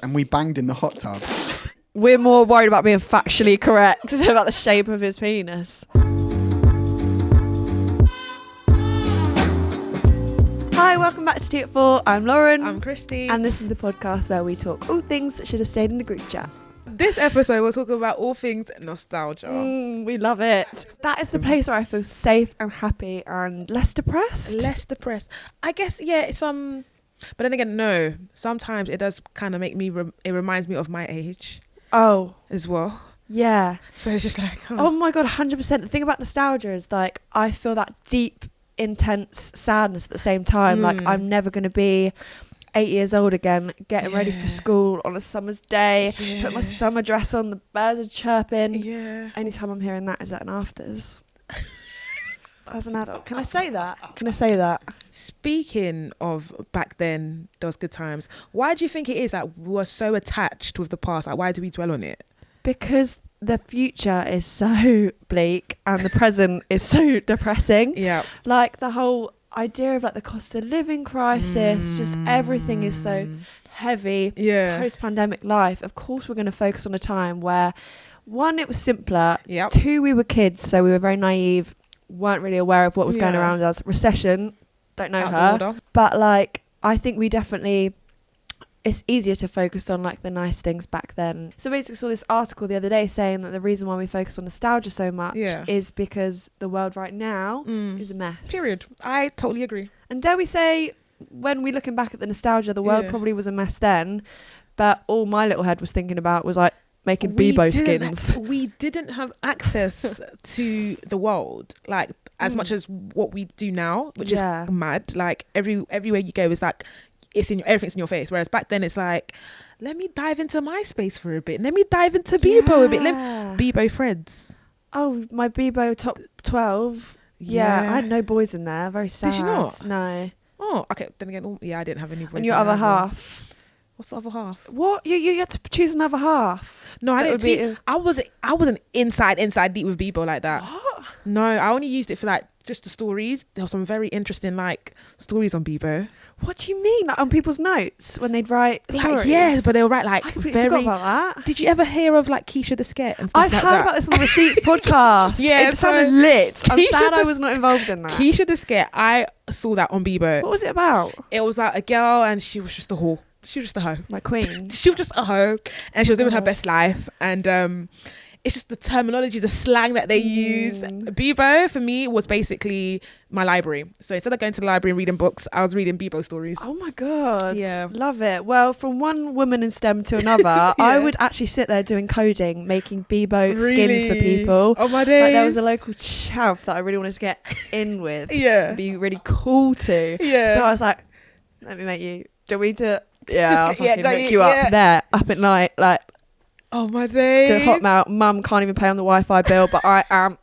and we banged in the hot tub. We're more worried about being factually correct about the shape of his penis. Hi, welcome back to Tea at 4. I'm Lauren. I'm Christie. And this is the podcast where we talk all things that should have stayed in the group chat. This episode, we're talking about all things nostalgia. We love it. That is the place where I feel safe and happy and less depressed. I guess, yeah, it's but then again, no. Sometimes it does kind of make me, it reminds me of my age. Oh. As well. Yeah. So it's just like, oh my God, 100%. The thing about nostalgia is like, I feel that deep, intense sadness at the same time. Like, I'm never going to be 8 years old again, getting ready for school on a summer's day, put my summer dress on, the birds are chirping. Yeah. Anytime I'm hearing that is at an afters. As an adult. Can I say that? Speaking of back then, those good times, why do you think it is that we're so attached with the past? Like, why do we dwell on it? Because the future is so bleak and the present is so depressing. Yeah. Like the whole idea of like the cost of living crisis, just everything is so heavy. Yeah. Post-pandemic life, of course we're going to focus on a time where, one, it was simpler. Yep. Two, we were kids, so we were very naive, weren't really aware of what was going around us. Recession, don't know her. But like, I think we definitely, it's easier to focus on like the nice things back then. So basically, I saw this article the other day saying that the reason why we focus on nostalgia so much is because the world right now is a mess. Period. I totally agree. And dare we say, when we're looking back at the nostalgia, the world probably was a mess then, but all my little head was thinking about was like making Bebo skins. We didn't have access to the world like as much as what we do now, which is mad. Like everywhere you go is like everything's in your face, whereas back then it's like, let me dive into MySpace for a bit, let me dive into Bebo a bit, Bebo threads. Oh, my Bebo top 12. I had no boys in there. Very sad. Did you not? No. Oh, okay. Then again, I didn't have any boys. And your other half? What's the other half? What? You had to choose another half? No, I didn't see. I wasn't inside deep with Bebo like that. What? No, I only used it for like just the stories. There were some very interesting like stories on Bebo. What do you mean? Like on people's notes when they'd write stories? Like, yeah, but they'll write like I completely forgot about that. Did you ever hear of like Keisha the Skit and stuff I've like that? heard about this on the Receipts podcast. Yeah, it sounded lit. I'm Keisha sad I was not involved in that. Keisha the Skit, I saw that on Bebo. What was it about? It was like a girl and she was just a whore. She was just a hoe. My queen. She was just a hoe and she was living her best life. And it's just the terminology, the slang that they used. Bebo, for me, was basically my library. So instead of going to the library and reading books, I was reading Bebo stories. Oh my God. Yeah. Love it. Well, from one woman in STEM to another, I would actually sit there doing coding, making Bebo skins for people. Oh my days. Like there was a local chav that I really wanted to get in with. Yeah. Be really cool to. Yeah. So I was like, let me make you. Do we to... Yeah, I'll fucking make you up there, up at night, like... Oh my days. To Hotmail, mum can't even pay on the Wi-Fi bill, but I am.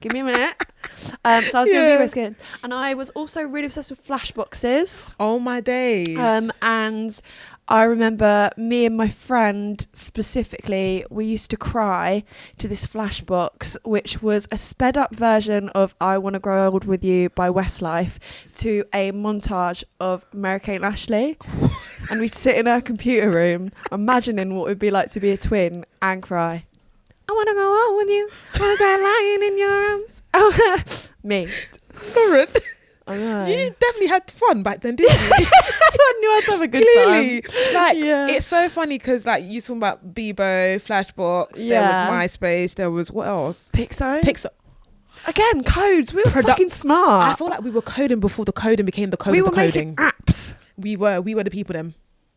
Give me a minute. So I was doing Bebo skins, and I was also really obsessed with flashboxes. Oh my days. And I remember me and my friend specifically, we used to cry to this flashbox, which was a sped up version of I Want to Grow Old With You by Westlife, to a montage of Mary-Kate and Ashley. And we'd sit in our computer room imagining what it would be like to be a twin and cry. I want to go out with you. I want to go lying in your arms. Me. Lauren, I know. you definitely had fun back then, didn't you? I knew I'd have a good time. Like, it's so funny because like you talking about Bebo, Flashbox, there was MySpace, there was what else? Pixar. Again, codes. We were fucking smart. I feel like we were coding before the coding became the code we of the were coding. Making apps. We were the people them.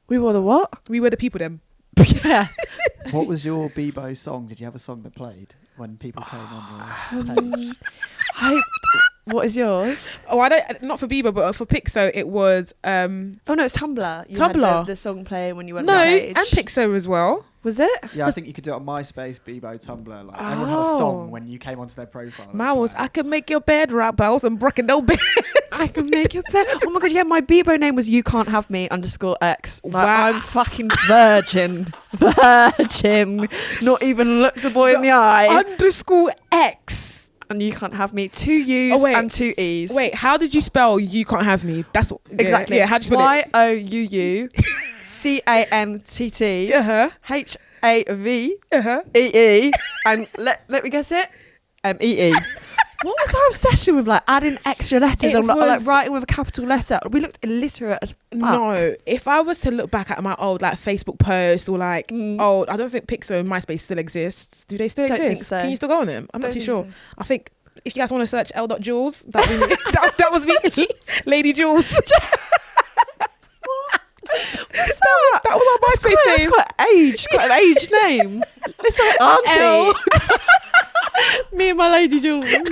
We were the what? We were the people them. Yeah. What was your Bebo song? Did you have a song that played when people came on your page? What is yours? Oh, I don't. Not for Bebo, but for Pixo, it was. Oh no, it's Tumblr. You Tumblr. had the song playing when you went. No, on the page. and Pixo as well. Was it? Yeah, I think you could do it on MySpace, Bebo, Tumblr. Like everyone had a song when you came onto their profile. Mine was I could make your bed rock, but I wasn't breaking no bed. I can make your bed. Oh my God, yeah, my Bebo name was You Can't Have Me _X. Like, Wow. I'm fucking virgin. Not even looked a boy in the eye. _X. And You Can't Have Me, 2 U's and 2 E's. Wait, how did you spell You Can't Have Me? That's what, exactly. Yeah, how did you spell it? YOUUCAN'T CANTT Uh-huh. HAVEE Uh-huh. and let me guess it, EE. What was our obsession with like adding extra letters or like writing with a capital letter? We looked illiterate as fuck. No, if I was to look back at my old like Facebook post or like old, I don't think Pixo and MySpace still exists. Do they still exist? Don't think so. Can you still go on them? I'm not too sure. So. I think if you guys want to search L.Jules, that was me, Lady Jules. That was our MySpace name. It's quite an aged name. It's like Auntie. Me and my Lady Jules. Jules.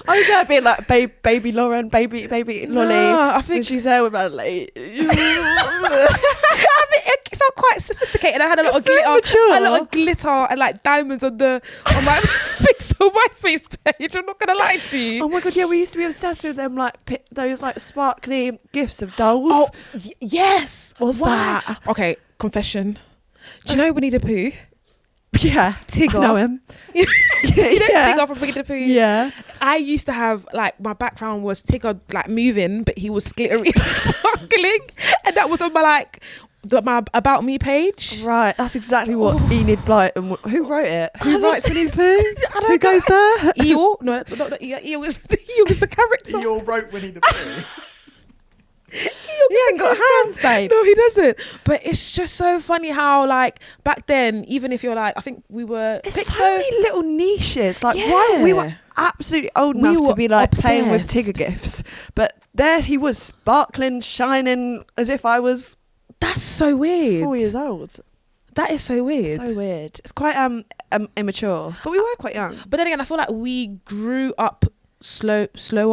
I was there being like baby Lauren, baby Lolly. I think and she's there with my Lady Jules. I mean, it felt quite sophisticated. I had a lot of glitter and like diamonds on my Pixel MySpace page. I'm not gonna lie to you. Oh my god, yeah, we used to be obsessed with them like those like sparkly gifts of dolls. Oh yes, what's that? Okay, confession. Do you know Winnie the Pooh? Yeah, Tigger. I know him. You know Tigger from Winnie the Pooh? Yeah. I used to have like my background was Tigger like moving, but he was glittery and sparkling, and that was on my like my About Me page. Right, that's exactly what Enid Blight and who wrote it? Who writes Winnie the Pooh? Who goes there? Eeyore? No, not Eeyore. Eeyore was the character. Eeyore wrote Winnie the Pooh. He ain't got hands, babe. No, he doesn't. But it's just so funny how like back then, even if you're like, I think we were. It's so many little niches. Like why we were absolutely old We enough to were be like playing with obsessed. Tigger gifts, but there he was, sparkling, shining, as if I was That's so weird. 4 years old. That is so weird. So weird. It's quite immature, but we were quite young. But then again, I feel like we grew up slower,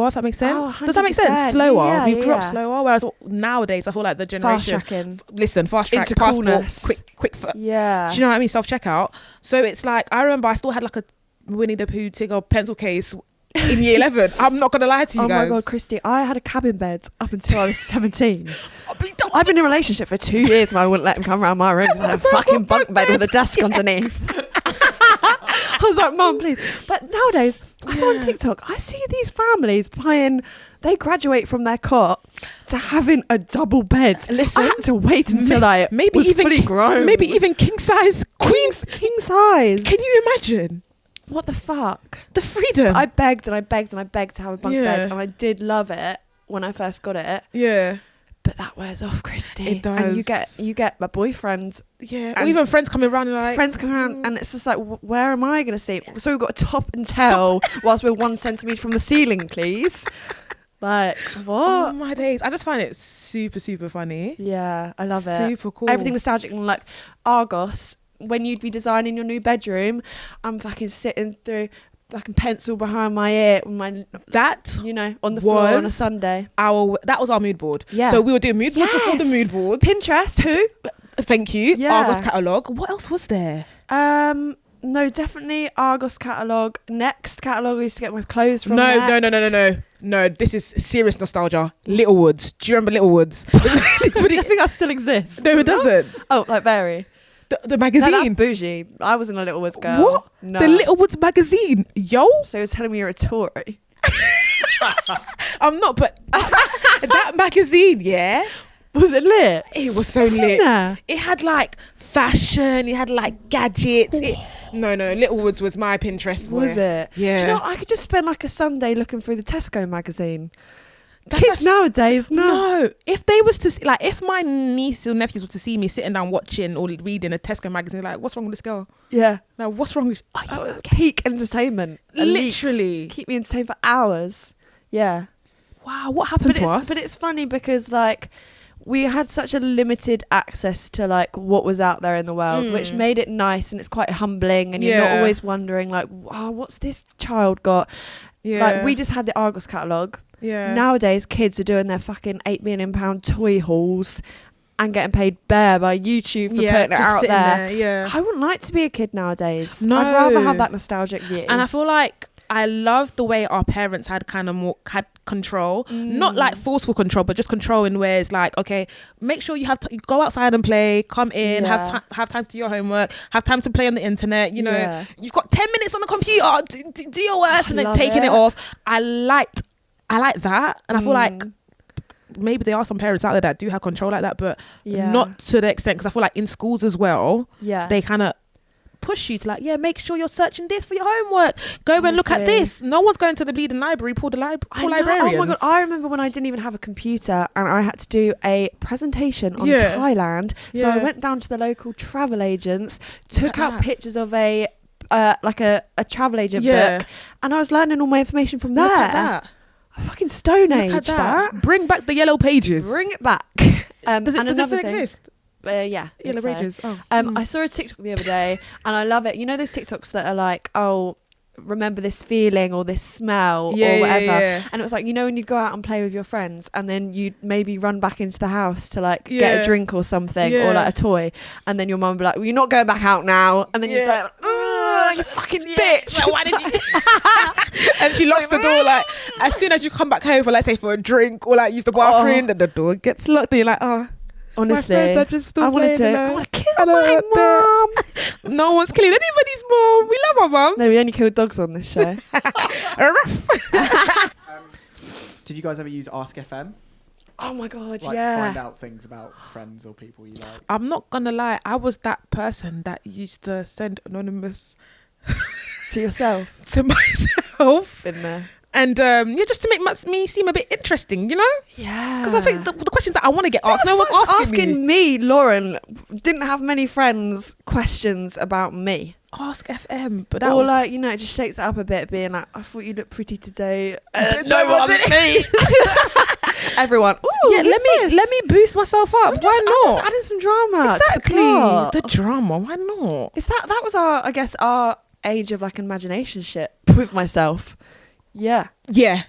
if that makes sense. Oh, Does that make 100%. sense? Slower. Yeah, we grew up yeah. slower, whereas nowadays I feel like the generation Fast tracking. fast track, Into passport, coolness. quick. Yeah. Do you know what I mean? Self checkout. So it's like I remember I still had like a Winnie the Pooh Tigger pencil case in year 11. I'm not gonna lie to you guys. Oh my god, Christy, I had a cabin bed up until I was 17. I've been in a relationship for 2 years and I wouldn't let him come around my room because I had a fucking bunk bed with a desk underneath. I was like, Mum, please. But nowadays, I go on TikTok, I see these families they graduate from their cot to having a double bed. Listen, I had to wait until I was fully grown. Maybe even king size queens. King size. Can you imagine? What the fuck? The freedom. I begged and I begged and I begged to have a bunk Yeah. bed, and I did love it when I first got it. Yeah. But that wears off, Christy. It does. And you get my boyfriend. Yeah. Or And even friends coming around and like Friends come around and it's just like, where am I going to sleep? So we've got to top and tell whilst we're 1 centimetre from the ceiling, please. Like, what? oh my days. I just find it super, super funny. Yeah, I love it. Super cool. Everything nostalgic and like Argos. When you'd be designing your new bedroom, I'm fucking sitting through fucking pencil behind my ear, with my on the floor on a Sunday. That was our mood board. Yeah. So we were doing mood board before the mood board. Pinterest, who? Thank you. Yeah. Argos catalogue. What else was there? No, definitely Argos catalogue. Next catalogue, I used to get my clothes from. No, this is serious nostalgia. Littlewoods. Do you remember Littlewoods? I think that still exists. No, it doesn't. Oh, like Very. The magazine. No, that's bougie. I wasn't a Littlewoods girl. What? No. The Littlewoods magazine. Yo. So you're telling me you're a Tory? I'm not, but that magazine, yeah. Was it lit? It was so What's in lit. there? It had like fashion. It had like gadgets. No, Littlewoods was my Pinterest. Boy. Was it? Yeah. Do you know, I could just spend like a Sunday looking through the Tesco magazine. Kids nowadays, no. If they was to like, if my niece or nephews were to see me sitting down watching or reading a Tesco magazine, like, what's wrong with this girl? Yeah. Now, what's wrong with? Peak entertainment. Literally. Keep me entertained for hours. Yeah. Wow, what happened to us? But it's funny because like we had such a limited access to like what was out there in the world, which made it nice, and it's quite humbling, and you're not always wondering like, wow, what's this child got? Yeah. Like we just had the Argos catalogue. Yeah. Nowadays, kids are doing their fucking £8 million toy hauls and getting paid bare by YouTube for putting it out there. Yeah. I wouldn't like to be a kid nowadays. No. I'd rather have that nostalgic view. And I feel like I love the way our parents had kind of had control, not like forceful control, but just control in where it's like, okay, make sure you have you go outside and play, come in, have time to do your homework, have time to play on the internet. You know, you've got 10 minutes on the computer, do your work, and then taking it off. I like that, and I feel like maybe there are some parents out there that do have control like that, but Yeah. not to the extent, because I feel like in schools as well, Yeah. they kind of push you to like, make sure you're searching this for your homework. Go and look at Honestly. this. No one's going to the bleeding library. Pull librarians. Oh my god! I remember when I didn't even have a computer and I had to do a presentation on Thailand. So I went down to the local travel agents, took out pictures of a travel agent book, and I was learning all my information from there. Look at that. I fucking Stone Age Look at that. Bring back the yellow pages. Bring it back. Does it still exist? Yeah, I Yellow think so. pages. Oh. I saw a TikTok the other day and I love it. You know those TikToks that are like, oh, remember this feeling or this smell or whatever. Yeah. And it was like, you know, when you go out and play with your friends and then you'd maybe run back into the house to like get a drink or something or like a toy, and then your mum would be like, well, you're not going back out now. And then you'd be like, oh, you fucking bitch. Like, why did you and she locks the door, like as soon as you come back home for, let's say, for a drink or like use the bathroom, then the door gets locked and you're like, oh, honestly, my friends are just still I want playing. to kill my mum. No one's killing anybody's mum. We love our mum. No, we only kill dogs on this show. Did you guys ever use Ask FM? Oh my god, To find out things about friends or people you like? I'm not gonna lie, I was that person that used to send anonymous to yourself. to myself. Been there. And just to make me seem a bit interesting, you know? Yeah. Because I think the questions that I want to get asked, no one's asking me. Lauren didn't have many friends questions about me. Ask FM, but that or like, you know, it just shakes it up a bit, being like, I thought you looked pretty today. no one's me. Everyone. Ooh, yeah, let me boost myself up. Why not? I'm just adding some drama. Exactly. To the plot. The drama. Why not? Is that was our age of like imagination shit with myself. Yeah. Yeah.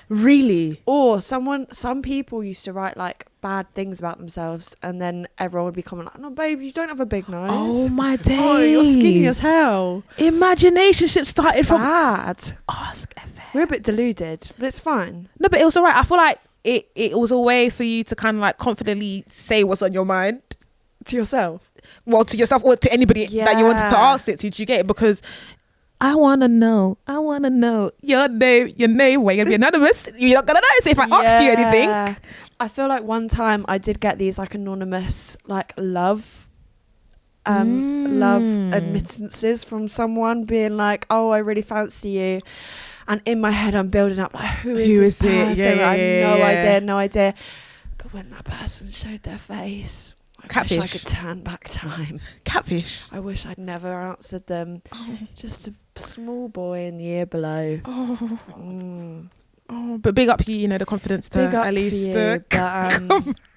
Really? Or some people used to write like bad things about themselves, and then everyone would be commenting like, no babe, you don't have a big nose. Oh my days. Oh, you're skinny as hell. Imagination ship started from bad. Ask FM. We're a bit deluded, but it's fine. No, but it was alright. I feel like it was a way for you to kind of like confidently say what's on your mind. To yourself? Well, to yourself or to anybody that you wanted to ask it to. Did you get it? Because I want to know your name. Why you going to be anonymous? You're not going to know. So if I asked you anything. I feel like one time I did get these like anonymous like love admittances from someone being like, oh, I really fancy you. And in my head, I'm building up like, who is this person? Yeah, I have no idea. But when that person showed their face, I wish I could turn back time. Catfish. I wish I'd never answered them. Oh. Just a small boy in the year below. Oh. Mm. Oh, but big up you, you know, the confidence to at least yeah,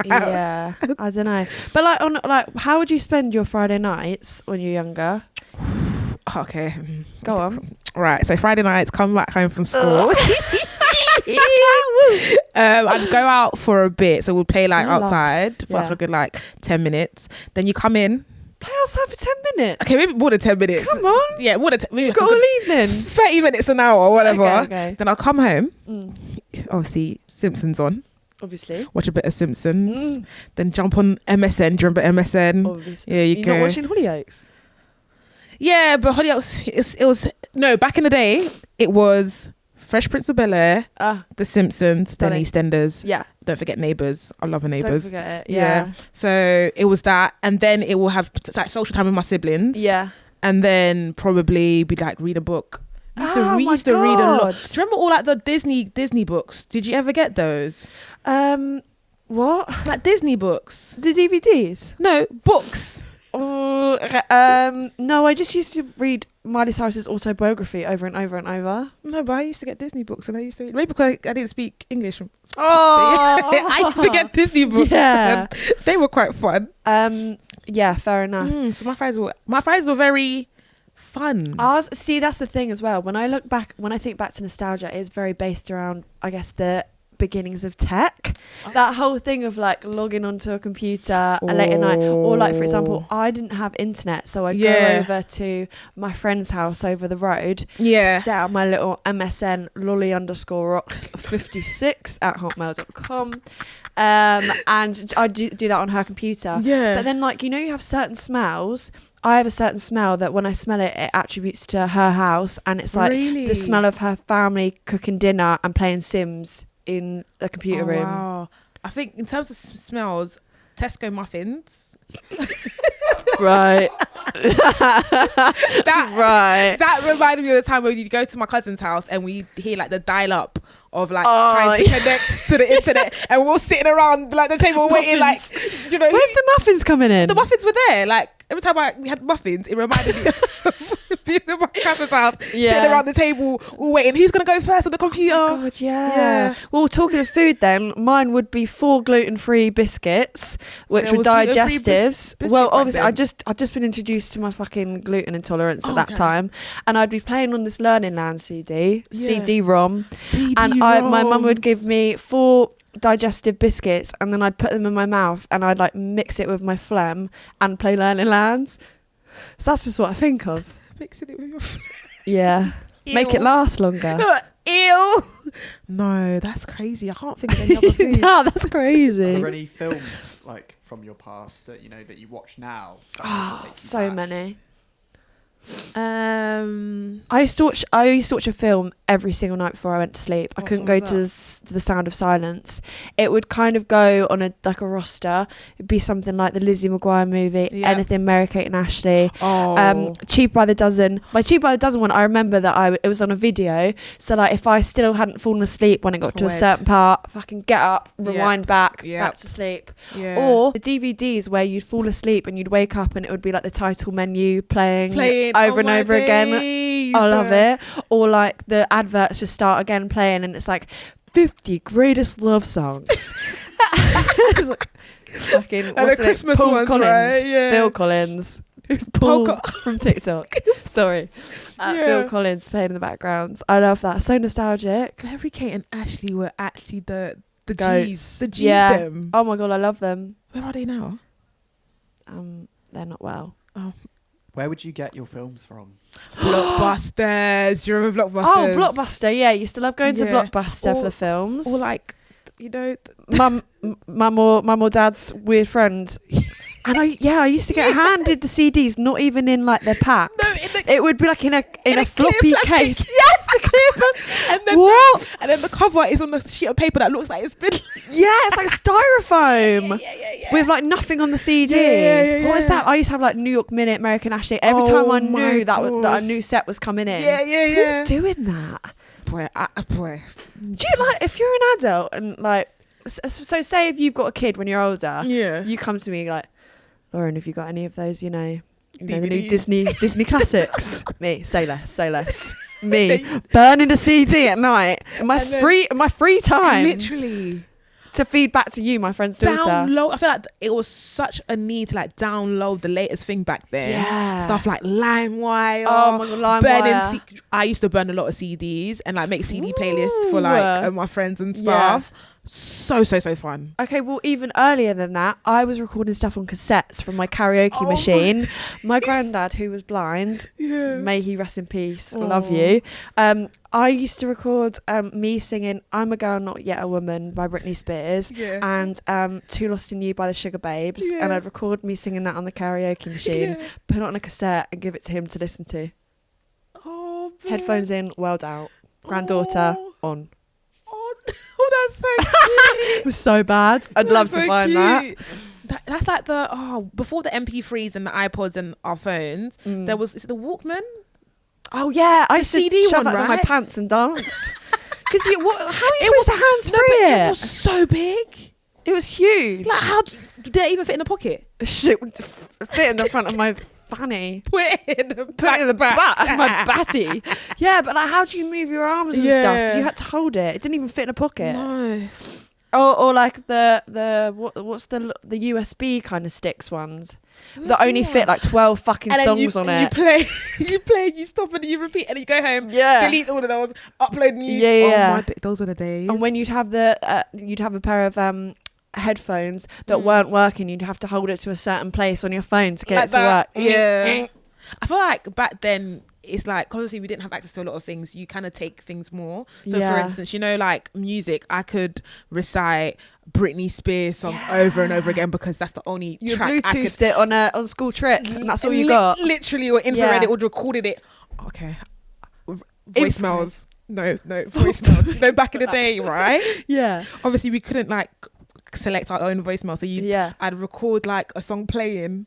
I don't know. But like how would you spend your Friday nights when you're younger? Okay. Go on. Right, so Friday nights, come back home from school. I'd go out for a bit, so we'd play like outside for like a good like 10 minutes. Then you come in. Play outside for 10 minutes? Okay, maybe more than 10 minutes. Come on. Yeah, more than You've got all evening. 30 minutes an hour or whatever. Okay. Then I'll come home. Obviously, Simpsons on. Obviously. Watch a bit of Simpsons. Then jump on MSN. Do you remember MSN? Obviously. Yeah, You're not watching Hollyoaks? Yeah, but Hollyoaks, it was... No, back in the day, it was Fresh Prince of Bel-Air, The Simpsons, then EastEnders. Yeah. Don't forget Neighbours. I love Neighbours. Don't forget it. Yeah. So it was that. And then it will have like social time with my siblings. Yeah. And then probably be like read a book. We used to read a lot. Do you remember all like the Disney books? Did you ever get those? What? Like Disney books? The DVDs? No, books. No, I just used to read Miley Cyrus's autobiography over and over and over. No, but I used to get Disney books, and I used to read, maybe because I didn't speak English. I used to get Disney books. Yeah, they were quite fun. Yeah, fair enough. So my Fridays were very fun. See, that's the thing as well. When I think back to nostalgia, it is very based around, I guess, the beginnings of tech. That whole thing of like logging onto a computer late at night, or like, for example, I didn't have internet, so I'd go over to my friend's house over the road, set up my little MSN lolly_rocks56 at hotmail.com, and I'd do that on her computer. But then, like, you know, you have certain smells. I have a certain smell that when I smell it, it attributes to her house, and it's like the smell of her family cooking dinner and playing Sims in the computer room. Wow. I think in terms of smells, Tesco muffins. Right. That reminded me of the time when you'd go to my cousin's house and we hear like the dial up of like trying to connect to the internet, and we're all sitting around like the table waiting, like, you know, where's the muffins coming in? The muffins were there. Like every time we had muffins, it reminded me of being in my cousin's house, sitting around the table, all waiting. Who's gonna go first on the computer? Oh my God, yeah. Well, talking of food, then mine would be 4 gluten-free biscuits, which were digestives. Well, obviously, I just been introduced to my fucking gluten intolerance at that time, and I'd be playing on this Learning Land CD-ROM, and my mum would give me 4 digestive biscuits, and then I'd put them in my mouth and I'd like mix it with my phlegm and play Learning Lands. So that's just what I think of. Mixing it with your phlegm. Yeah. Ew. Make it last longer. Ew. No, that's crazy. I can't think of any other foods. No, that's crazy. Are there any films like from your past that that you watch now? So many. I used to watch a film every single night before I went to sleep. I couldn't go to the Sound of Silence. It would kind of go on a roster. It'd be something like the Lizzie McGuire movie, anything Mary-Kate and Ashley, Cheap by the Dozen. My Cheap by the Dozen one, I remember that it was on a video. So like if I still hadn't fallen asleep when it got to a certain part, fucking get up, rewind back to sleep. Or the DVDs where you'd fall asleep and you'd wake up and it would be like the title menu playing over and over again. I love it. Or like the adverts just start again playing and it's like 50 greatest love songs. Fucking and the Christmas Paul ones, Collins, right? Yeah. Bill Collins. Who's Paul from TikTok? Sorry. Bill Collins playing in the background. I love that. So nostalgic. Mary-Kate and Ashley were actually the Goats. G's. The G's them. Oh my God, I love them. Where are they now? They're not well. Oh. Where would you get your films from? Blockbusters. Do you remember Blockbusters? Oh, Blockbuster. Yeah, I used to love going to Blockbuster for the films. Or like, you know, mum or dad's weird friend. And I used to get handed the CDs, not even in like their packs. No, it would be like in a floppy case. Yeah, the clear plastic. And then the cover is on a sheet of paper that looks like it's been. Yeah, it's like styrofoam. Yeah. With like nothing on the CD. Yeah. What is that? I used to have like New York Minute, American Ashley. Every time I knew that a new set was coming in. Yeah. Who's doing that? Boy. Do you like, if you're an adult and like, so say if you've got a kid when you're older, you come to me like, Lauren, have you got any of those, you know the new Disney classics? Me, say less. Me, burning a CD at night in my free time. Literally. To feed back to you, my friend's daughter. Download. I feel like it was such a need to like download the latest thing back then. Yeah. Stuff like LimeWire. Oh my God, LimeWire. I used to burn a lot of CDs and like make CD playlists for like my friends and stuff. So fun. Okay, well, even earlier than that, I was recording stuff on cassettes from my karaoke machine. My granddad, who was blind, may he rest in peace, love you. I used to record me singing I'm a Girl Not Yet a Woman by Britney Spears and Too Lost in You by the Sugar Babes, and I'd record me singing that on the karaoke machine, put it on a cassette and give it to him to listen to. Headphones in, world out, granddaughter on. Oh, that's so cute. It was so bad. I'd love to find that. That's like before the MP3s and the iPods and our phones, there was, is it the Walkman? Oh yeah, I used to shove that right? in my pants and dance. Because how are you supposed to hands-free it? It was so big. It was huge. Like, how did it even fit in a pocket? Shit would fit in the front of my fanny. Put it in the back of my batty. Yeah, but like, how do you move your arms and stuff? Because you had to hold it. It didn't even fit in a pocket. No. Or like what's the USB kind of sticks ones that only fit like 12 fucking songs on it. You play, you stop and you repeat and you go home. Yeah. Delete all of those. Upload new. Yeah. Those were the days. And when you'd have a pair of headphones that weren't working, you'd have to hold it to a certain place on your phone to get like it to work. Yeah. I feel like back then it's like, obviously we didn't have access to a lot of things. You kind of take things more. So for instance, like music, I could recite Britney Spears song over and over again because that's the only track I could. Bluetoothed it on school trip and that's all you got. Literally, or infrared it or recorded it. Okay. Voicemails. No, voicemails. Back in the day, right? Yeah. Obviously we couldn't like select our own voicemail. So Yeah. I'd record like a song playing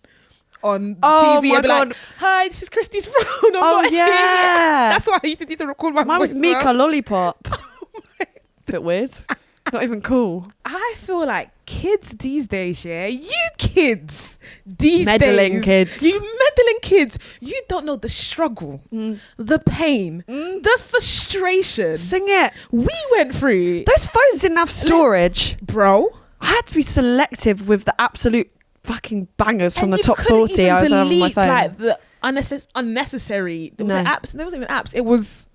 on Oh TV my and be God. like, "Hi, this is Christie's phone." I'm Oh not yeah. here. That's what I used to do to record my Mine was voicemail. Mika Lollipop. Bit weird. Not even cool. I feel like kids these days, you kids these Meddling days, kids. you meddling kids, you don't know the struggle, the pain, the frustration. Sing it. We went through, Those phones didn't have storage. bro. I had to be selective with the absolute fucking bangers from And the you top couldn't 40 even I was on my delete, phone. like the unnecessary. There No. wasn't apps. There wasn't even apps. It was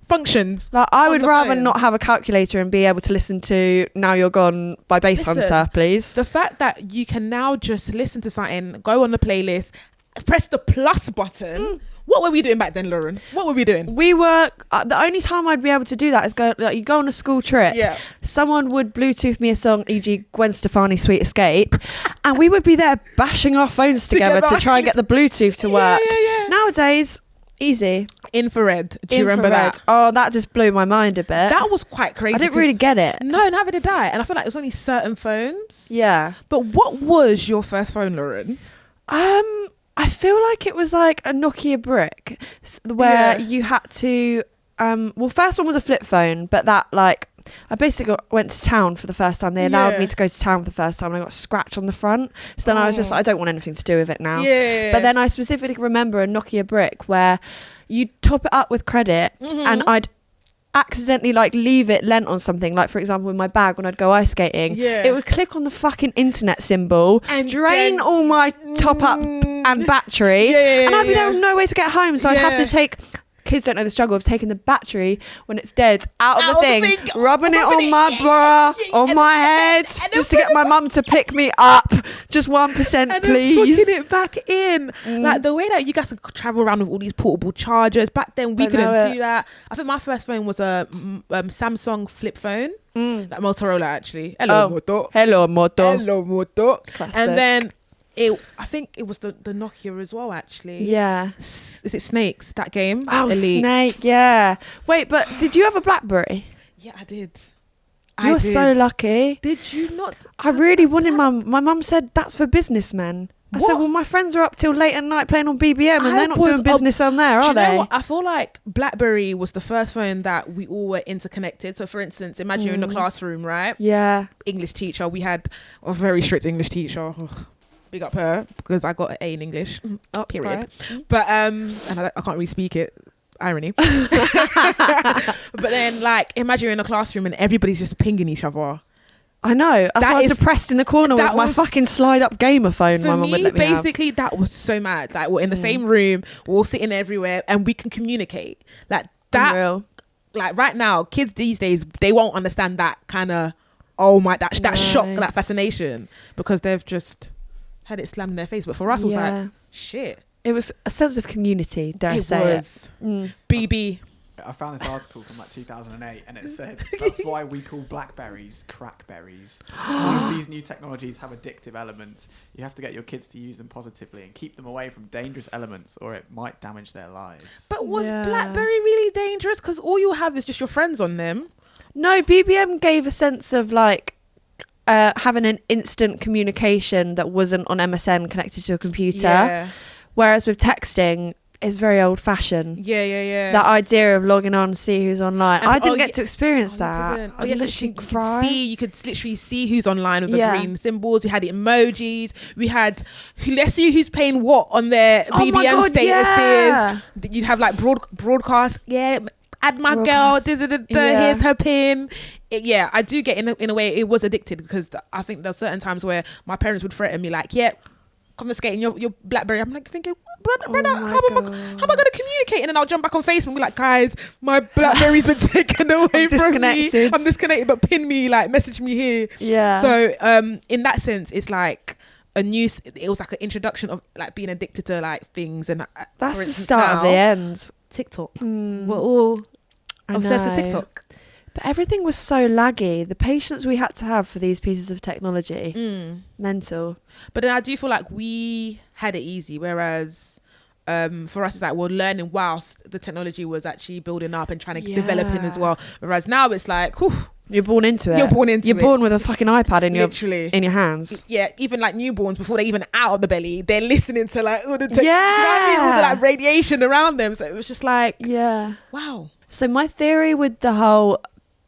functions. Like, I on would the rather phone. not have a calculator and be able to listen to Now You're Gone by Bass Listen, Hunter, please. The fact that you can now just listen to something, go on the playlist, press the plus button. What were we doing back then, Lauren? What were we doing? We were the only time I'd be able to do that is go, like, you go on a school trip. Yeah. Someone would Bluetooth me a song, e.g. Gwen Stefani Sweet Escape, and we would be there bashing our phones together to try and get the Bluetooth to work. Yeah. Nowadays, easy. Infrared. Do you remember Infrared. that? Oh, that just blew my mind a bit. That was quite crazy. I didn't really get it. No, neither did I. And I feel like it was only certain phones. Yeah. But what was your first phone, Lauren? I feel like it was like a Nokia brick where Yeah. you had to well, first one was a flip phone, but that, like, I basically went to town for the first time. They allowed Yeah. me to go to town for the first time and I got a scratch on the front. So then I was just like, I don't want anything to do with it now. Yeah. But then I specifically remember a Nokia brick where you'd top it up with credit and I'd accidentally like leave it lent on something, like for example in my bag when I'd go ice skating. Yeah. It would click on the fucking internet symbol And drain then- all my top up and battery, Yeah, and I'd be there with no way to get home, so I'd have Yeah. to take. Kids don't know the struggle of taking the battery when it's dead out of the thing, rubbing it on my bra, on my head, just to get my mum to pick me up. Just 1%, and please. then putting it back in. Like the way that you guys could travel around with all these portable chargers. Back then we I know couldn't it. do that. I think my first phone was a Samsung flip phone. Like Motorola, actually. Hello, Oh. Moto. Hello, Moto. Hello, Moto. Classic. And then I think it was the Nokia as well, actually. Yeah. Is it Snakes, that game? Oh, Elite. Snake, yeah. Wait, but did you have a BlackBerry? Yeah, I did. You're so lucky. Did you not? I really wanted my mum said that's for businessmen. I said, What? well, my friends are up till late at night playing on BBM and they're not doing business on there, Do are you know they? what? I feel like BlackBerry was the first phone that we all were interconnected. So, for instance, imagine you're in a classroom, right? Yeah. English teacher. We had a very strict English teacher. Ugh, big up her because I got an A in English. Oh, Period. right. But and I can't really speak it. Irony. But then, like, imagine you're in a classroom and everybody's just pinging each other. I know. That's That why I was is- depressed in the corner with that my was- fucking slide-up gamer phone For my mum would me, let me have. basically, that was so mad. Like, we're in the same room, we're all sitting everywhere, and we can communicate. Like that. Unreal. Like right now, kids these days, they won't understand that kind of that shock, No. that fascination, because they've just had it slammed in their face. But for us, it was Yeah. like shit. It was a sense of community, dare I It say was it. BB. I found this article from like 2008 and it said that's why we call blackberries crackberries. All of these new technologies have addictive elements. You have to get your kids to use them positively and keep them away from dangerous elements or it might damage their lives. But was Yeah. BlackBerry really dangerous? Because all you have is just your friends on them. No, BBM gave a sense of like having an instant communication that wasn't on MSN connected to a computer. Yeah, Whereas with texting, it's very old-fashioned. yeah. That idea of logging on and see who's online. And- I didn't oh, get yeah. to experience Oh, you that. didn't. I literally cried. You could literally see who's online with the Yeah. green symbols. We had the emojis. We had let's see who's paying what on their Oh my BBM God, statuses. yeah. You'd have like broadcast. Yeah, add my Broadcast. girl. Yeah. Here's her pin. Yeah, I do get in a way it was addicted because I think there's certain times where my parents would threaten me like, yeah, confiscating your BlackBerry. I'm like thinking, brother, Oh my how am I going to communicate? And then I'll jump back on Facebook and be like, guys, my BlackBerry's been taken away from me. disconnected. I'm disconnected, but pin me, like message me here. Yeah. So in that sense, it's like it was like an introduction of like being addicted to like things. And that's for the instance, start of the now, end. TikTok. Mm. We're all I obsessed with know. TikTok. But everything was so laggy. The patience we had to have for these pieces of technology, mental. But then I do feel like we had it easy, whereas for us it's like we're learning whilst the technology was actually building up and trying to develop in as well. Whereas now it's like, whew, You're born into it. You're born into You're it. born with a fucking iPad in Literally. your hands. Yeah, even like newborns, before they're even out of the belly, they're listening to like all the do you know what I mean? All the like radiation around them. So it was just like, wow. So my theory with the whole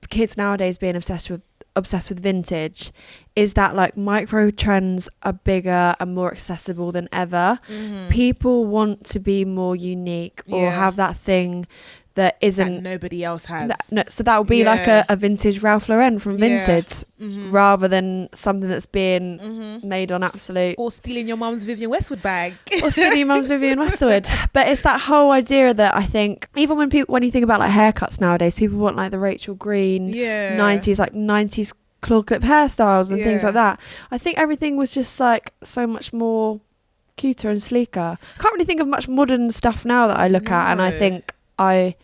kids nowadays being obsessed with vintage is that like micro trends are bigger and more accessible than ever. People want to be more unique or have that thing that isn't that nobody else has. So that would be like a vintage Ralph Lauren from Vinted rather than something that's being made on Absolute. Or stealing your mum's Vivienne Westwood bag. Or stealing your mum's Vivienne Westwood. But it's that whole idea that I think, even when you think about like haircuts nowadays, people want like the Rachel Green 90s claw clip hairstyles and things like that. I think everything was just like so much more cuter and sleeker. Can't really think of much modern stuff now that I look at and I think I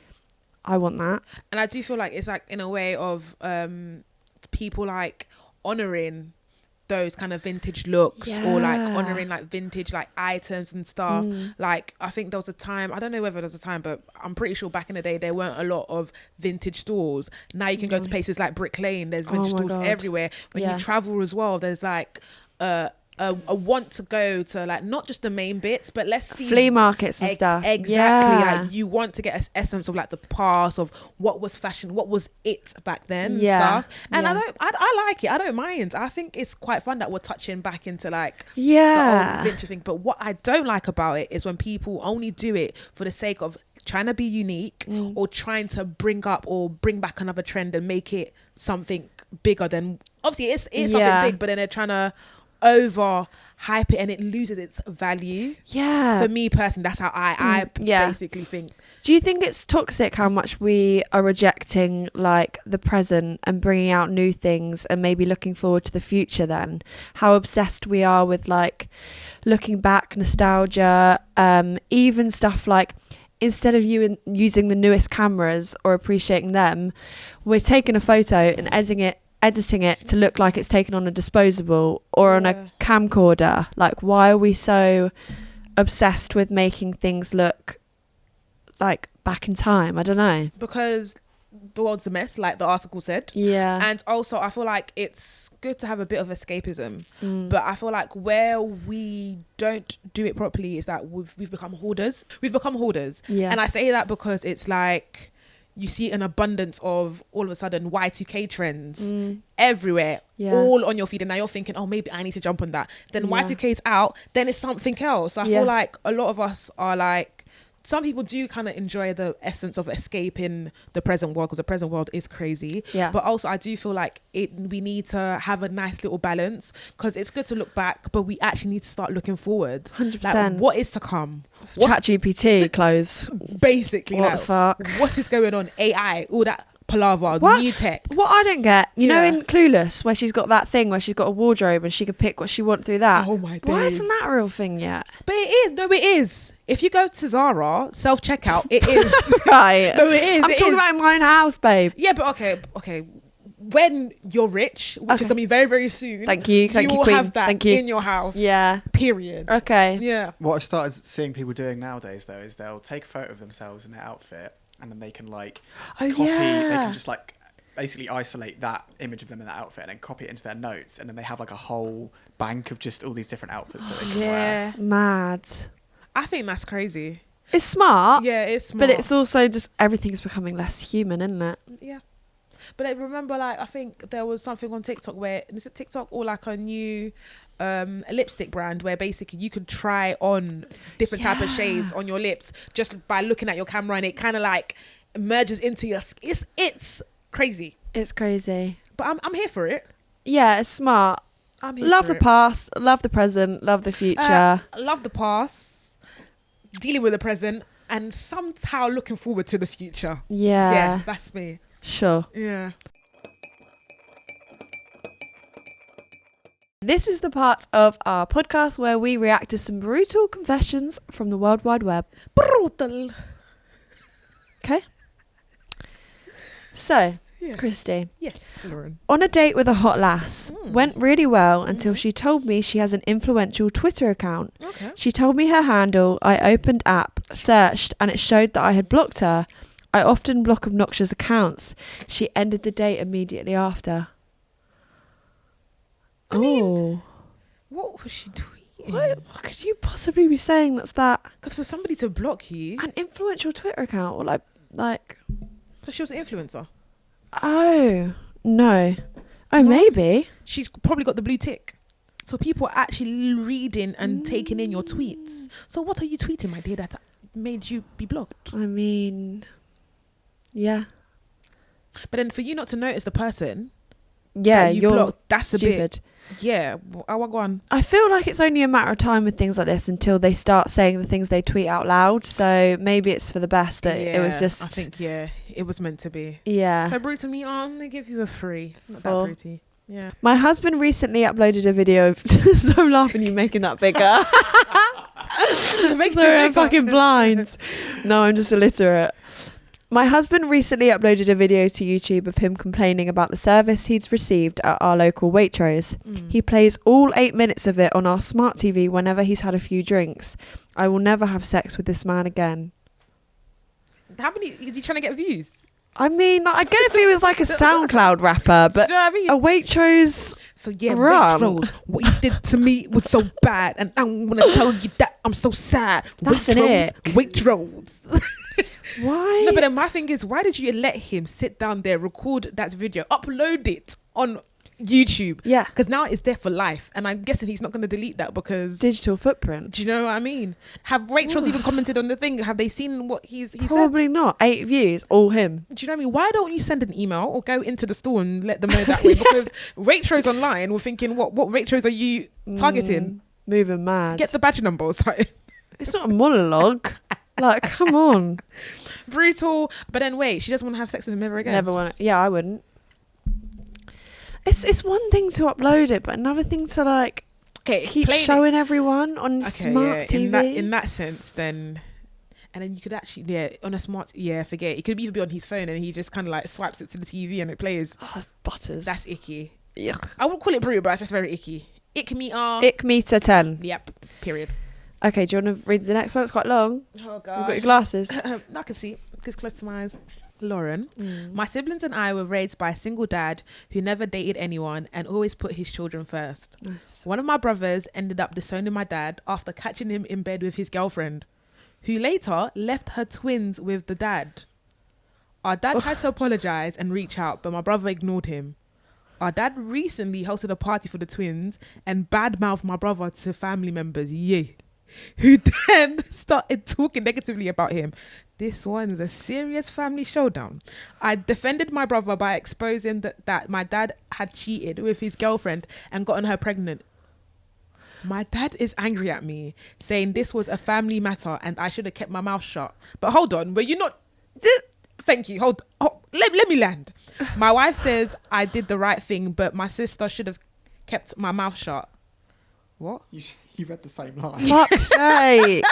want that. And I do feel like it's like in a way of people like honouring those kind of vintage looks or like honouring like vintage like items and stuff. Like I think there was a time, I don't know whether there was a time, but I'm pretty sure back in the day there weren't a lot of vintage stores. Now you can go to places like Brick Lane, there's vintage stores everywhere. When you travel as well, there's like a want to go to like not just the main bits, but let's see flea markets and stuff. Exactly. Like you want to get an essence of like the past of what was fashion, what was it back then and stuff. And I like it. I don't mind. I think it's quite fun that we're touching back into like the old vintage thing. But what I don't like about it is when people only do it for the sake of trying to be unique or trying to bring back another trend and make it something bigger than, obviously it's something big, but then they're trying to over hype it and it loses its value. For me personally, that's how I basically think. Do you think it's toxic how much we are rejecting like the present and bringing out new things and maybe looking forward to the future? Then how obsessed we are with like looking back, nostalgia, even stuff like instead of using the newest cameras or appreciating them, we're taking a photo and editing it to look like it's taken on a disposable or on a camcorder. Like, why are we so obsessed with making things look like back in time? I don't know. Because the world's a mess, like the article said. And also I feel like it's good to have a bit of escapism, but I feel like where we don't do it properly is that we've become hoarders. And I say that because it's like you see an abundance of all of a sudden Y2K trends everywhere, all on your feed, and now you're thinking, oh, maybe I need to jump on that. Then Y2K's out, then it's something else. I feel like a lot of us are like, some people do kind of enjoy the essence of escaping the present world because the present world is crazy. But also I do feel like we need to have a nice little balance because it's good to look back, but we actually need to start looking forward. 100%. Like, what is to come? ChatGPT close. Basically. What like, the fuck? What is going on? AI, all that palaver, new tech. What I don't get, you know, in Clueless, where she's got that thing where she's got a wardrobe and she can pick what she wants through that. Oh my days. Why isn't that a real thing yet? But it is. No, it is. If you go to Zara, self-checkout, it is. Right. No, it is. I'm talking about in my own house, babe. Yeah, but okay. When you're rich, which is going to be very, very soon. Thank you, you will Queen. have that in your house. Yeah. Period. Okay. Yeah. What I've started seeing people doing nowadays, though, is they'll take a photo of themselves in their outfit and then they can like copy. They can just like basically isolate that image of them in that outfit and then copy it into their notes, and then they have like a whole bank of just all these different outfits that they can wear. Mad. I think that's crazy. It's smart. Yeah, it's smart. But it's also just everything's becoming less human, isn't it? Yeah. But I remember, like, I think there was something on TikTok where, is it TikTok or like a new a lipstick brand where basically you could try on different type of shades on your lips just by looking at your camera, and it kind of like merges into your skin. It's crazy. It's crazy. But I'm here for it. Yeah, it's smart. I'm here love for the it. Past, love the present, love the future. Love the past, dealing with the present, and somehow looking forward to the future. Yeah, that's me. Sure. Yeah. This is the part of our podcast where we react to some brutal confessions from the World Wide Web. Brutal. Okay. So, Christie. Yes, Lauren. On a date with a hot lass. Went really well until she told me she has an influential Twitter account. Okay. She told me her handle. I opened app, searched, and it showed that I had blocked her. I often block obnoxious accounts. She ended the date immediately after. I mean, what was she tweeting? What could you possibly be saying that's that? Because for somebody to block you, An influential Twitter account, or like. So she was an influencer. Oh no. Oh, No. maybe. She's probably got the blue tick. So people are actually reading and taking in your tweets. So what are you tweeting, my dear, that made you be blocked? I mean, yeah. But then for you not to notice the person Yeah, that you you're blocked, that's stupid. a bit. Yeah, I will go on. I feel like it's only a matter of time with things like this until they start saying the things they tweet out loud. So maybe it's for the best that it was just. I think it was meant to be. Yeah. So brutal me on, they give you a free. Not that Full. fruity. Yeah. My husband recently uploaded a video of. So I'm laughing, you making that bigger. Sorry, I'm fucking blind. No, I'm just illiterate. My husband recently uploaded a video to YouTube of him complaining about the service he's received at our local Waitrose. He plays all 8 minutes of it on our smart TV whenever he's had a few drinks. I will never have sex with this man again. How many is he trying to get views? I mean, I get if he was like a SoundCloud rapper, but Do you know what I mean? a Waitrose. So yeah, Run. Waitrose, what you did to me was so bad, and I want to tell you that I'm so sad. That's an Waitrose. Why? No, but then my thing is, why did you let him sit down there, record that video, upload it on YouTube? Yeah. Because now it's there for life, and I'm guessing he's not going to delete that because. Digital footprint. Do you know what I mean? Have Waitrose even commented on the thing? Have they seen what he said? Probably not. 8 views, all him. Do you know what I mean? Why don't you send an email or go into the store and let them know that way? Because Waitrose online were thinking, what Waitrose are you targeting? Moving mad. Get the badge number or something. It's not a monologue. Like, come on. Brutal. But then wait, she doesn't want to have sex with him ever again. Never want to. Yeah, I wouldn't. It's one thing to upload it, but another thing to like keep showing everyone on smart TV. In that sense, then. And then you could actually, on a smart, forget. It could either be on his phone and he just kind of like swipes it to the TV and it plays. Oh, that's butters. That's icky. Yuck. I wouldn't call it brutal, but it's just very icky. Ick meter. Ick meter 10. Yep. Period. Okay, do you want to read the next one? It's quite long. Oh, God. You've got your glasses. I can see. It's close to my eyes. Lauren, my siblings and I were raised by a single dad who never dated anyone and always put his children first. Nice. One of my brothers ended up disowning my dad after catching him in bed with his girlfriend, who later left her twins with the dad. Our dad tried to apologize and reach out, but my brother ignored him. Our dad recently hosted a party for the twins and badmouthed my brother to family members, who then started talking negatively about him. This one's a serious family showdown. I defended my brother by exposing that my dad had cheated with his girlfriend and gotten her pregnant. My dad is angry at me, saying this was a family matter and I should have kept my mouth shut. But hold on, were you not... Thank you. Let me land. My wife says I did the right thing, but my sister should have kept my mouth shut. What? You read the same line. Fuck's sake.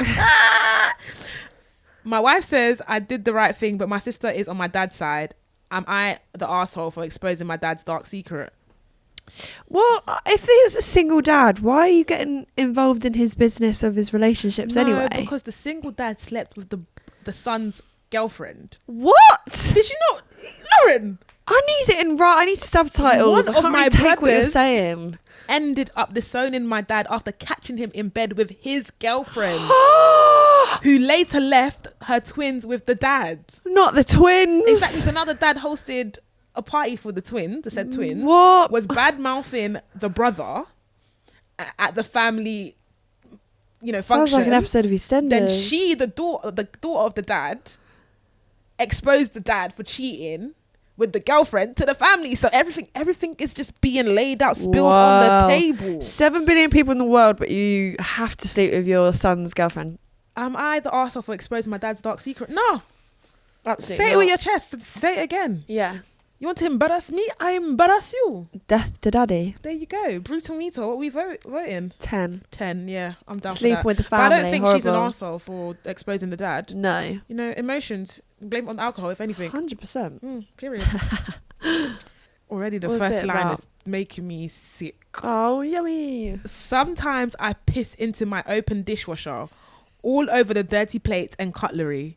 My wife says I did the right thing, but my sister is on my dad's side. Am I the arsehole for exposing my dad's dark secret? Well, if he was a single dad, why are you getting involved in his business of his relationships anyway? Because the single dad slept with the son's girlfriend. What? Did you not, Lauren? I need it in I need subtitles. One I of can't my really take what you're brothers saying. Ended up disowning my dad after catching him in bed with his girlfriend, who later left her twins with the dad. Not the twins. Exactly. So now the dad hosted a party for the twins, the said twins. What? Was bad-mouthing the brother at the family, Sounds function. like an episode of EastEnders. Then she, the daughter of the dad, exposed the dad for cheating with the girlfriend to the family. So everything is just being laid out, spilled on the table. 7 billion people in the world, but you have to sleep with your son's girlfriend. Am I the arsehole for exposing my dad's dark secret? No. Absolutely Say it not. with your chest. Say it again. Yeah. You want to embarrass me? I embarrass you. Death to daddy. There you go. Brutal meter. What we voting? 10. 10. Yeah, I'm down Sleep for that. with the But family. I don't think she's an horrible. arsehole for exposing the dad. No. Emotions. Blame it on alcohol, if anything. 100%. Period. Already the What's first it line about? is making me sick. Oh, yummy. Sometimes I piss into my open dishwasher all over the dirty plates and cutlery.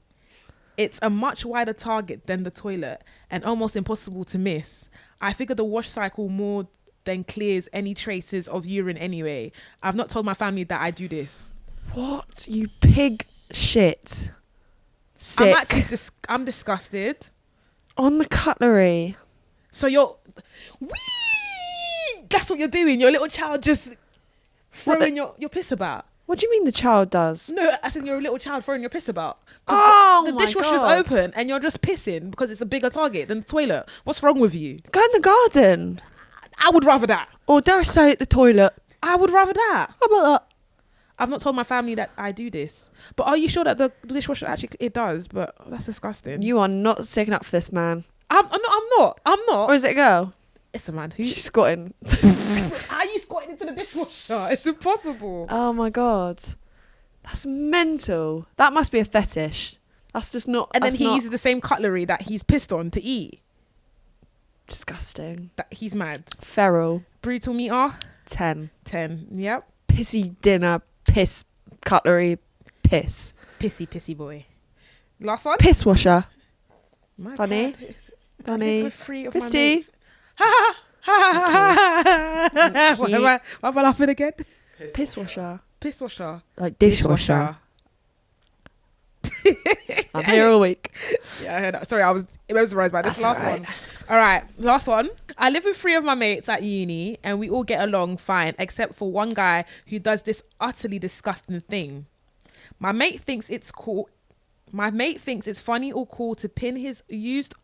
It's a much wider target than the toilet and almost impossible to miss. I figure the wash cycle more than clears any traces of urine anyway. I've not told my family that I do this. What? You pig shit. Sick. I'm disgusted. On the cutlery. So you're... Whee! That's what you're doing. Your little child just throwing your piss about. What do you mean the child does? No, as in you're a little child throwing your piss about. Oh, the my dishwasher's God. open and you're just pissing because it's a bigger target than the toilet. What's wrong with you? Go in the garden. I would rather that. Or dare I say at the toilet. I would rather that. How about that? I've not told my family that I do this. But are you sure that the dishwasher actually, it does? But that's disgusting. You are not sticking up for this man. I'm not. Or is it a girl? It's a man. Who? She's squatting. How are you squatting into the dishwasher? It's impossible. Oh my God. That's mental. That must be a fetish. That's just not... And then he uses the same cutlery that he's pissed on to eat. Disgusting. That he's mad. Feral. Brutal meter. 10. 10. Yep. Pissy dinner. Piss. Cutlery. Piss. Pissy boy. Last one. Piss washer. My Funny. God. Funny. With three of Christie. my mates. Ha ha. What am I laughing again? Piss washer. Piss washer. Like dishwasher. I'm here all week. Yeah, I heard that. Sorry, I was mesmerised by this. That's last right. one. All right, last one. I live with three of my mates at uni and we all get along fine, except for one guy who does this utterly disgusting thing. My mate thinks it's funny or cool to pin his used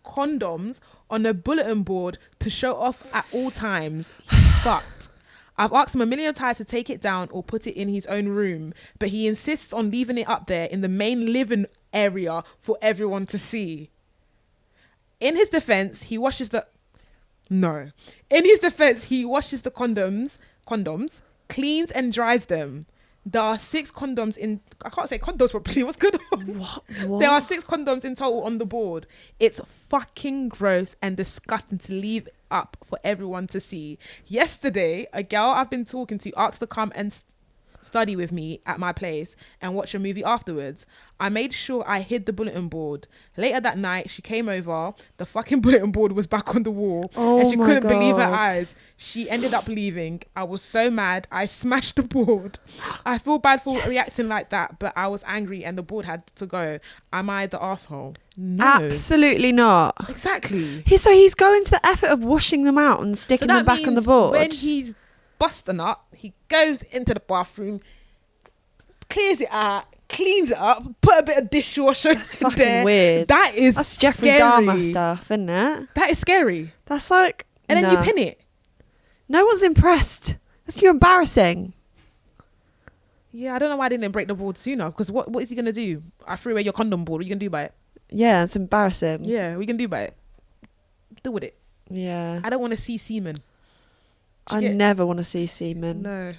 condoms on a bulletin board to show off at all times. He's fucked. I've asked him a million times to take it down or put it in his own room, but he insists on leaving it up there in the main living area for everyone to see. In his defense, he washes the condoms, cleans and dries them. There are 6 condoms in... I can't say condoms properly. What's good on? What? There are 6 condoms in total on the board. It's fucking gross and disgusting to leave up for everyone to see. Yesterday, a girl I've been talking to asked to come and study with me at my place and watch a movie afterwards. I made sure I hid the bulletin board. Later that night, she came over. The fucking bulletin board was back on the wall and she couldn't believe her eyes. She ended up leaving. I was so mad. I smashed the board. I feel bad for reacting like that, but I was angry and the board had to go. Am I the asshole? No. Absolutely not. Exactly. He's going to the effort of washing them out and sticking them back on the board. When he's busting up, he goes into the bathroom, clears it out, cleans it up, put a bit of dishwasher That's fucking there. weird. That's Jeffrey Dahmer stuff, isn't it? That is scary. That's like... And then you pin it. No one's impressed. That's too embarrassing. Yeah, I don't know why I didn't break the board sooner. Because what is he going to do? I threw away your condom board. What are you going to do by it? Yeah, it's embarrassing. Yeah, what are you going to do by it? Deal with it. Yeah. I don't want to see semen. I never want to see semen. No.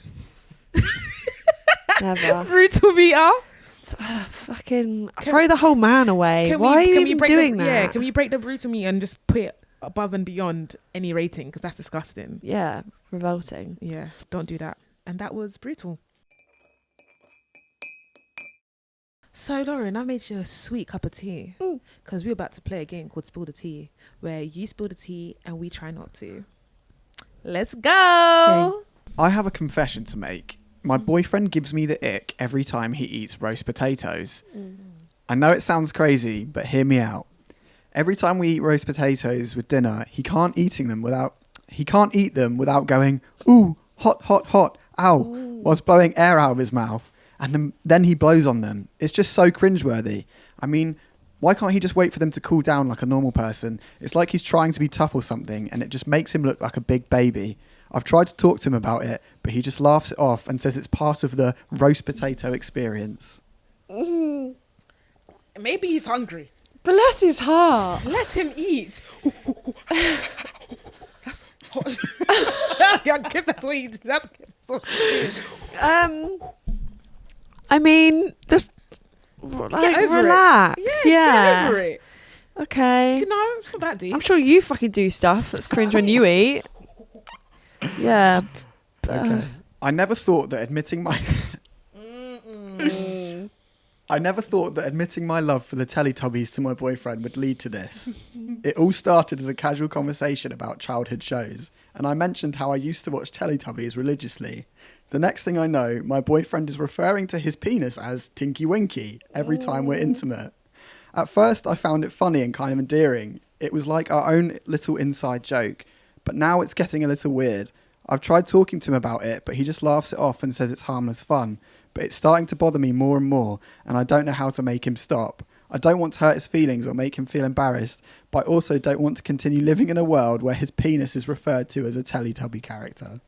Never. Brutal meter. Fucking throw the whole man away. Why are you even doing that? Yeah, can we break the brutal meter and just put it above and beyond any rating? Because that's disgusting. Yeah, revolting. Yeah, don't do that. And that was brutal. So, Lauren, I made you a sweet cup of tea because we're about to play a game called Spill the Tea, where you spill the tea and we try not to. Let's go. Yay. I have a confession to make. My boyfriend gives me the ick every time he eats roast potatoes. I know it sounds crazy, but hear me out. Every time we eat roast potatoes with dinner, he can't eat them without going, ooh, hot, hot, hot, ow, whilst blowing air out of his mouth. And then he blows on them. It's just so cringeworthy. I mean, why can't he just wait for them to cool down like a normal person? It's like he's trying to be tough or something, and it just makes him look like a big baby. I've tried to talk to him about it, but he just laughs it off and says it's part of the roast potato experience. Maybe he's hungry. Bless his heart. Let him eat. That's hot. I guess that's what he did. I mean, just like over relax. it. Yeah. Get over it. Okay. You know, it's not that deep. I'm sure you fucking do stuff that's cringe when you eat. Yeah. Okay. I never thought that admitting my I never thought that admitting my love for the Teletubbies to my boyfriend would lead to this. It all started as a casual conversation about childhood shows, and I mentioned how I used to watch Teletubbies religiously. The next thing I know, my boyfriend is referring to his penis as Tinky Winky every time we're intimate. At first, I found it funny and kind of endearing. It was like our own little inside joke, but now it's getting a little weird. I've tried talking to him about it, but he just laughs it off and says it's harmless fun. But it's starting to bother me more and more, and I don't know how to make him stop. I don't want to hurt his feelings or make him feel embarrassed, but I also don't want to continue living in a world where his penis is referred to as a Teletubby character.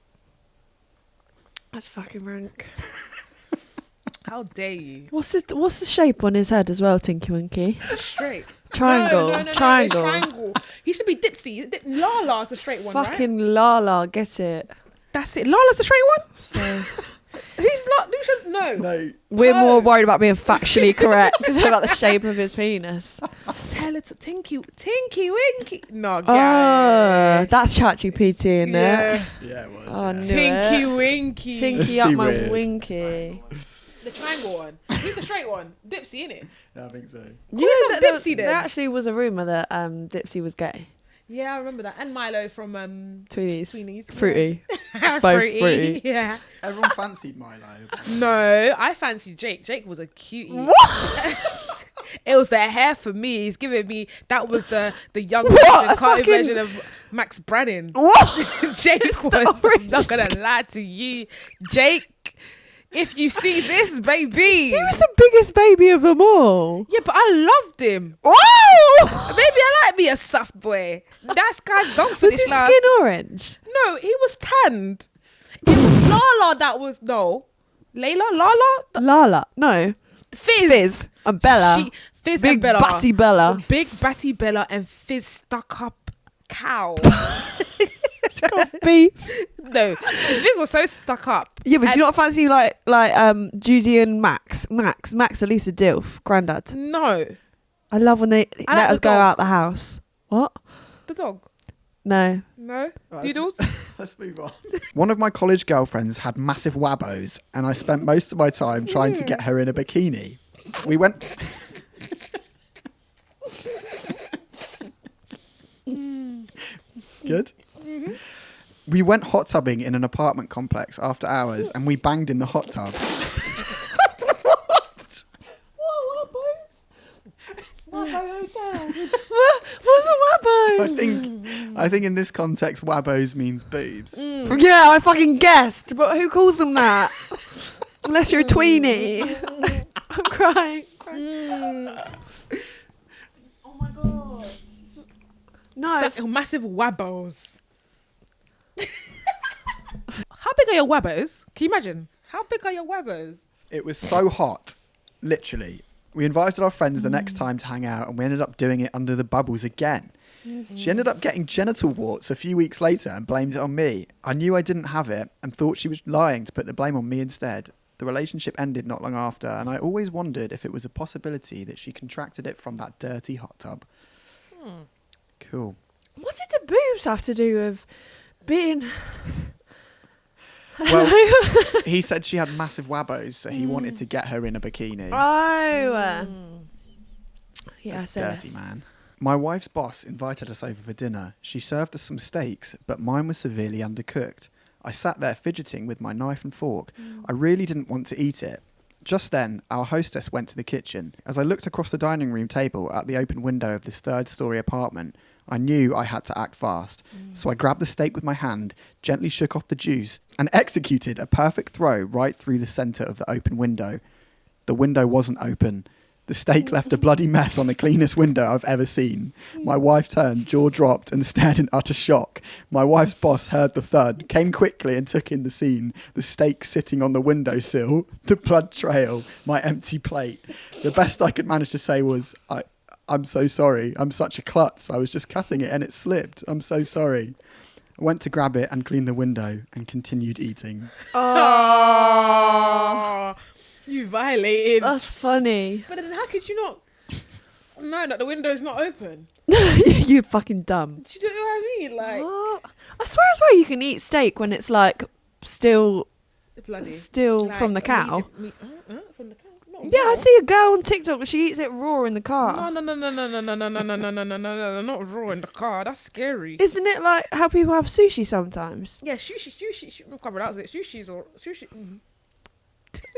That's fucking rank. How dare you? What's the shape on his head as well, Tinky Winky? Straight. Triangle. No, Triangle. triangle. He should be Dipsy. Lala's the straight one, Fucking right? Lala, get it. That's it. Lala's the straight one? So Who's not? No. No, we're No. more worried about being factually correct about the shape of his penis. Tell it to Tinky Winky. No, Oh, guy. that's ChatGPT, isn't it? Yeah. yeah, it was. Oh, yeah. no. Tinky Winky. Tinky It's up too my weird. winky. The triangle one. Who's the straight one? Dipsy, innit? Yeah, I think so. You yourself know, Dipsy then. there actually was a rumour that Dipsy was gay. Yeah, I remember that. And Milo from Tweenies. Fruity. Yeah. Both fruity. Yeah. Everyone fancied Milo. No, I fancied Jake. Jake was a cutie. What? It was the hair for me. He's giving me that was the young What? version, cartoon Fucking- version of Max Brannon. What? Jake was. orange. I'm not gonna lie to you, Jake. If you see this, baby. He was the biggest baby of them all. Yeah, but I loved him. Whoa! Maybe I like me a soft boy. That guy's done for Was this his lad. skin orange? No, he was tanned. It was Lala that was no. Layla, Lala, Lala. No. Fizz. And Bella. Fizz Big and Bella. Batty Bella. Big Batty Bella and Fizz stuck up cow. Beef. No, Fizz was so stuck up. Yeah, but do And- you not fancy like Judy and Max? Max at least a dilf. Grandad. No, I love when they I let like us the go dog. out the house. What? the dog. No. No, Right, Doodles. Let's move on. One of my college girlfriends had massive wabbos, and I spent most of my time trying to get her in a bikini. We went... Good? We went hot tubbing in an apartment complex after hours, and we banged in the hot tub. What's a wabbo? I think in this context, wabbos means boobs. Yeah, I fucking guessed. But who calls them that? Unless you're a tweenie. I'm crying. Oh my god. No, it's- Massive wabbos. How big are your wabbos? Can you imagine? How big are your wabbos? It was so hot, literally. We invited our friends the next time to hang out, and we ended up doing it under the bubbles again. She ended up getting genital warts a few weeks later and blamed it on me. I knew I didn't have it and thought she was lying to put the blame on me instead. The relationship ended not long after, and I always wondered if it was a possibility that she contracted it from that dirty hot tub. Cool. what did the boobs have to do with being? Well, he said she had massive wabbos, so he wanted to get her in a bikini. Oh. Yeah, so Dirty man. My wife's boss invited us over for dinner. She served us some steaks, but mine was severely undercooked. I sat there fidgeting with my knife and fork. I really didn't want to eat it. Just then, our hostess went to the kitchen. As I looked across the dining room table at the open window of this third-storey apartment, I knew I had to act fast. So I grabbed the steak with my hand, gently shook off the juice, and executed a perfect throw right through the centre of the open window. The window wasn't open. The steak left a bloody mess on the cleanest window I've ever seen. My wife turned, jaw dropped, and stared in utter shock. My wife's boss heard the thud, came quickly and took in the scene. The steak sitting on the windowsill, the blood trail, my empty plate. The best I could manage to say was, I'm so sorry. I'm such a klutz. I was just cutting it and it slipped. I'm so sorry. I went to grab it and clean the window and continued eating. Oh, you violated. That's funny. But then how could you not know that the window's not open? You're fucking dumb. Do you know what I mean? Like, What? I swear as well you can eat steak when it's like still bloody. still Like, from the cow. From the cow? No. Yeah, I see a girl on TikTok, but she eats it raw in the car. No, not raw in the car. That's scary. Isn't it like how people have sushi sometimes? Yeah, sushi. Cover that. Sushi's or sushi.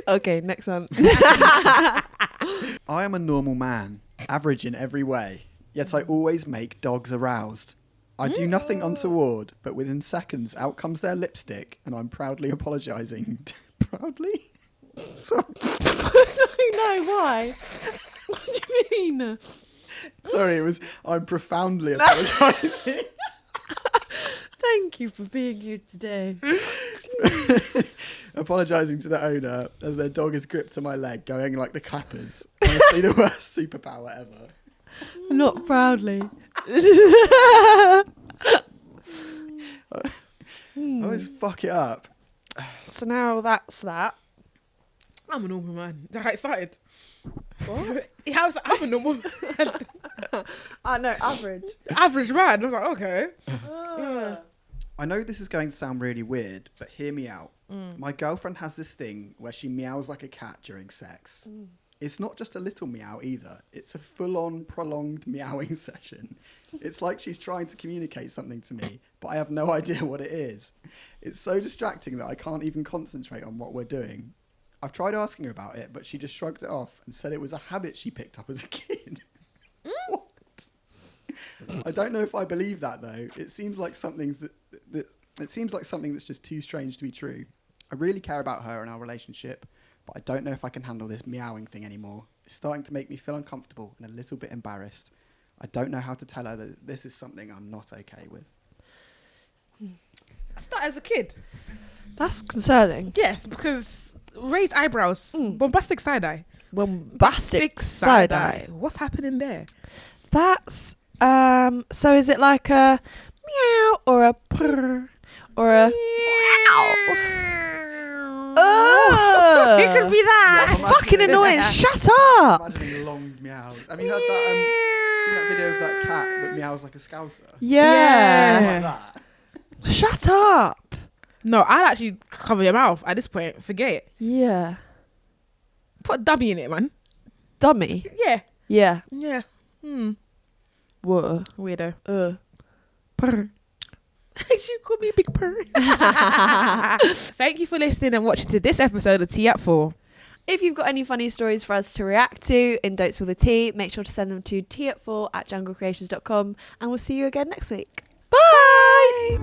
Okay, next one. I am a normal man, average in every way, yet I always make dogs aroused. I do nothing untoward, but within seconds out comes their lipstick, and I'm proudly apologising. Proudly? Sorry. No, why? What do you mean? Sorry, I'm profoundly apologising. Thank you for being here today. Apologising to the owner as their dog is gripped to my leg, going like the clappers. Honestly, the worst superpower ever. Not proudly. I always fuck it up. So now that's that. I'm a normal man. That's how it started. What? I'm a normal man. I know, average. Average man. I was like, okay. I know this is going to sound really weird, but hear me out. Mm. My girlfriend has this thing where she meows like a cat during sex. It's not just a little meow either. It's a full-on, prolonged meowing session. It's like she's trying to communicate something to me, but I have no idea what it is. It's so distracting that I can't even concentrate on what we're doing. I've tried asking her about it, but she just shrugged it off and said it was a habit she picked up as a kid. What? I don't know if I believe that though. It seems like something that's just too strange to be true. I really care about her and our relationship, but I don't know if I can handle this meowing thing anymore. It's starting to make me feel uncomfortable and a little bit embarrassed. I don't know how to tell her that this is something I'm not okay with. I started as a kid. That's concerning. Yes, because raised eyebrows, bombastic side eye. Bombastic side eye. What's happening there? That's so is it like a meow or a purr or a oh, It could be that. that's fucking annoying. Shut up. Imagining long meows. Have you heard that? Seen that video of that cat that meows like a scouser? Yeah. Like that. Shut up. No, I'd actually cover your mouth at this point. Forget it. Yeah. Put a dummy in it, man. Dummy. Yeah. Yeah. Yeah. Whoa. Weirdo. Purr. You call me Big Purr. Thank you for listening and watching to this episode of Tea at 4. If you've got any funny stories for us to react to in Don't Spill the Tea, make sure to send them to tea4@junglecreations.com, and we'll see you again next week. Bye.